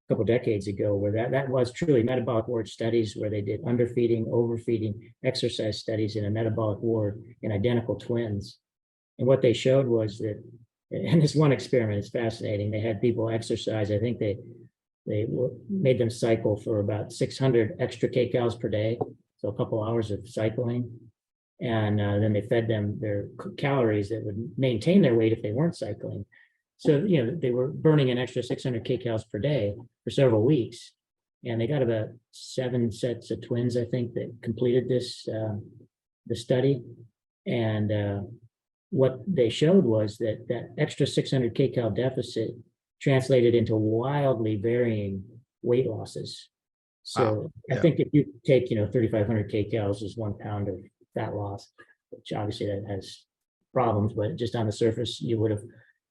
couple decades ago, where that was truly metabolic ward studies, where they did underfeeding, overfeeding, exercise studies in a metabolic ward in identical twins. And what they showed was that, and this one experiment is fascinating. They had people exercise. I think they made them cycle for about 600 extra kcals per day, so a couple hours of cycling. And then they fed them their calories that would maintain their weight if they weren't cycling. So, they were burning an extra 600 kcals per day for several weeks. And they got about 7 sets of twins, I think, that completed the study. And what they showed was that extra 600 kcal deficit translated into wildly varying weight losses. So I think if you take, 3,500 kcals is 1 pound of fat loss, which obviously that has problems, but just on the surface, you would have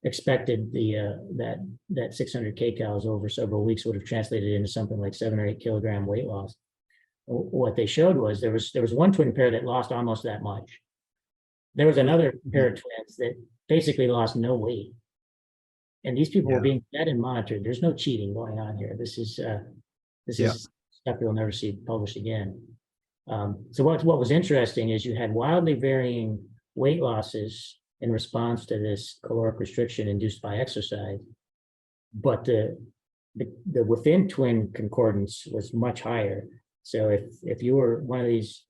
expected that 600 kcals over several weeks would have translated into something like 7 or 8 kilogram weight loss. What they showed was there was one twin pair that lost almost that much. There was another pair of twins that basically lost no weight. And these people were being fed and monitored. There's no cheating going on here. This is stuff you'll never see published again. So what was interesting is you had wildly varying weight losses in response to this caloric restriction induced by exercise, but the within twin concordance was much higher. So if you were one of these,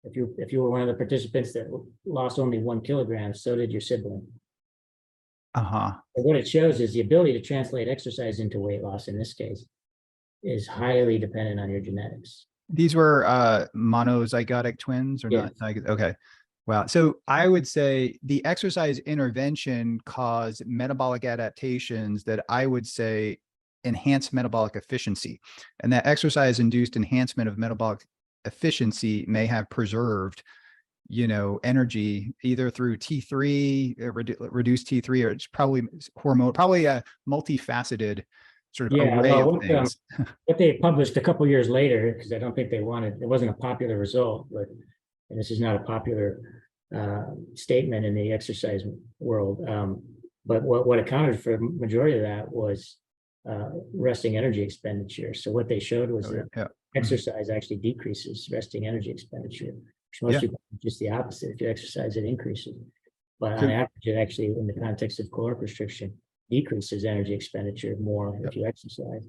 if you were one of the participants that lost only 1 kilogram, so did your sibling. What it shows is the ability to translate exercise into weight loss in this case is highly dependent on your genetics. These were monozygotic twins or not? Okay. Wow. So I would say the exercise intervention caused metabolic adaptations that I would say enhance metabolic efficiency. And that exercise-induced enhancement of metabolic efficiency may have preserved, energy either through T3, reduced T3, or it's probably hormone, probably a multifaceted sort of array of things. What they published a couple years later, because I don't think it wasn't a popular result, and this is not a popular statement in the exercise world, but what accounted for the majority of that was resting energy expenditure. So what they showed was that exercise actually decreases resting energy expenditure. Most people just the opposite. If you exercise, it increases. But on average, it actually, in the context of caloric restriction, decreases energy expenditure more if you exercise.